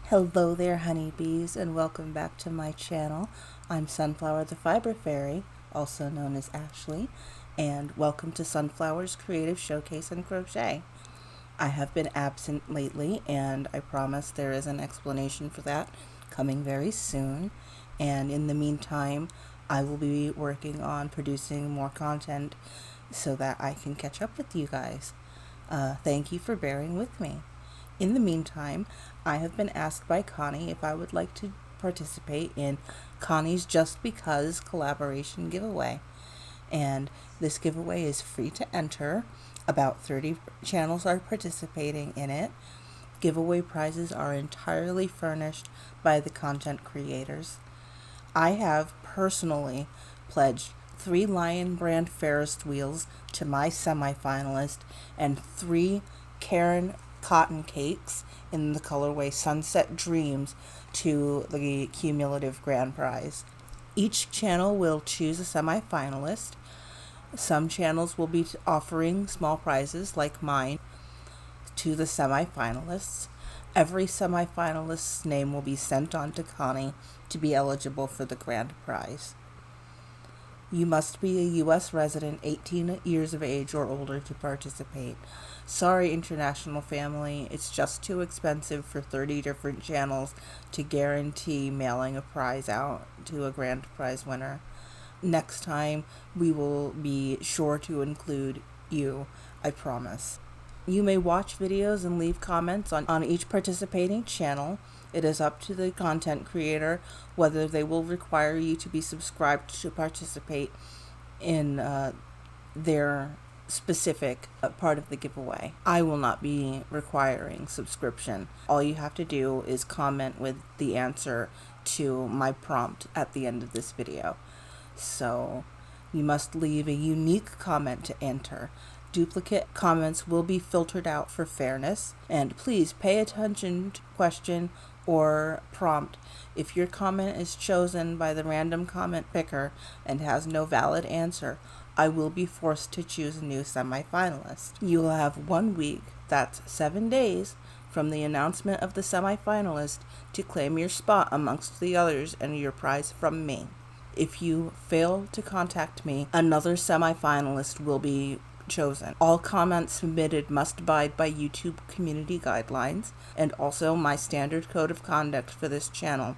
Hello there, honeybees, and welcome back to my channel. I'm Sunflower the Fiber Faerie, also known as Ashley, and welcome to Sunflower's Creative Showcase and Crochet. I have been absent lately, and I promise there is an explanation for that coming very soon. And in the meantime, I will be working on producing more content so that I can catch up with you guys. Thank you for bearing with me. In the meantime, I have been asked by Connie if I would like to participate in Connie's Just Because collaboration giveaway. And this giveaway is free to enter. About 30 channels are participating in it. Giveaway prizes are entirely furnished by the content creators. I have personally pledged 3 Lion brand Ferris wheels to my semi-finalist and 3 Karen cotton cakes in the colorway Sunset Dreams to the cumulative grand prize. Each channel will choose a semi-finalist. Some channels will be offering small prizes like mine to the semi-finalists. Every semi-finalist's name will be sent on to Connie to be eligible for the grand prize. You must be a U.S. resident 18 years of age or older to participate. Sorry, international family, it's just too expensive for 30 different channels to guarantee mailing a prize out to a grand prize winner. Next time, we will be sure to include you, I promise. You may watch videos and leave comments on each participating channel. It is up to the content creator whether they will require you to be subscribed to participate in their specific part of the giveaway. I will not be requiring subscription. All you have to do is comment with the answer to my prompt at the end of this video. So you must leave a unique comment to enter. Duplicate comments will be filtered out for fairness, and please pay attention to question or prompt. If your comment is chosen by the random comment picker and has no valid answer, I will be forced to choose a new semi-finalist. You will have 1 week, that's 7 days, from the announcement of the semi-finalist to claim your spot amongst the others and your prize from me. If you fail to contact me, another semi-finalist will be chosen. All comments submitted must abide by YouTube community guidelines and also my standard code of conduct for this channel.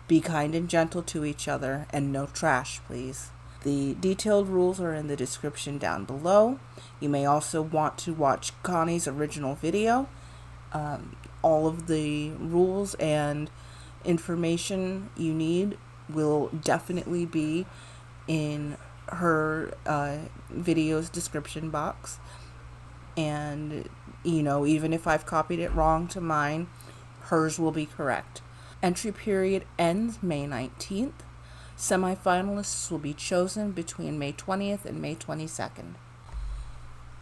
Be kind and gentle to each other and no trash, please. The detailed rules are in the description down below. You may also want to watch Connie's original video. All of the rules and information you need will definitely be in her video's description box. And, even if I've copied it wrong to mine, hers will be correct. Entry period ends May 19th. Semi-finalists will be chosen between May 20th and May 22nd.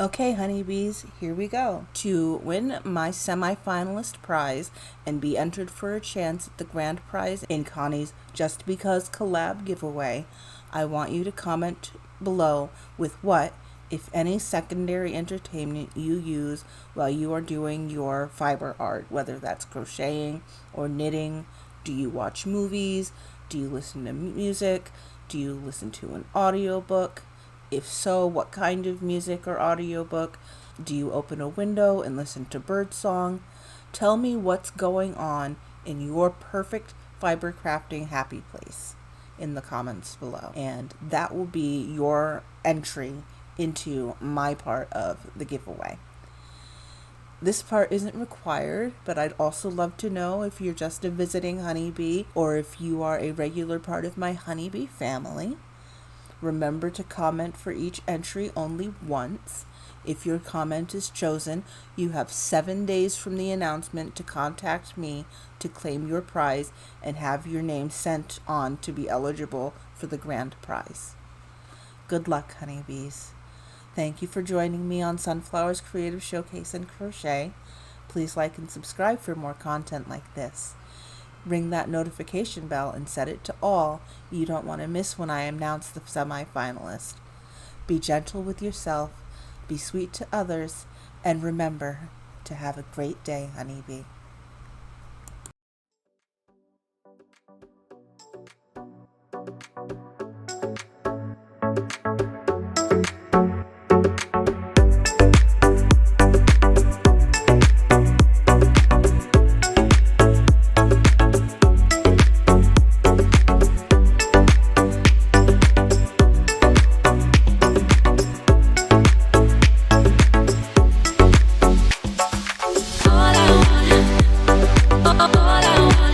Okay, honeybees, here we go. To win my semi-finalist prize and be entered for a chance at the grand prize in Connie's Just Because Collab giveaway, I want you to comment below with what, if any, secondary entertainment you use while you are doing your fiber art, whether that's crocheting or knitting. Do you watch movies? Do you listen to music? Do you listen to an audiobook? If so, what kind of music or audiobook? Do you open a window and listen to birdsong? Tell me what's going on in your perfect fiber crafting happy place in the comments below. And that will be your entry into my part of the giveaway. This part isn't required, but I'd also love to know if you're just a visiting honeybee or if you are a regular part of my honeybee family. Remember to comment for each entry only once. If your comment is chosen, you have 7 days from the announcement to contact me to claim your prize and have your name sent on to be eligible for the grand prize. Good luck, honeybees. Thank you for joining me on Sunflower's Creative Showcase and Crochet. Please like and subscribe for more content like this. Ring that notification bell and set it to all. You don't want to miss when I announce the semi-finalist. Be gentle with yourself, be sweet to others, and remember to have a great day, honeybee. All I want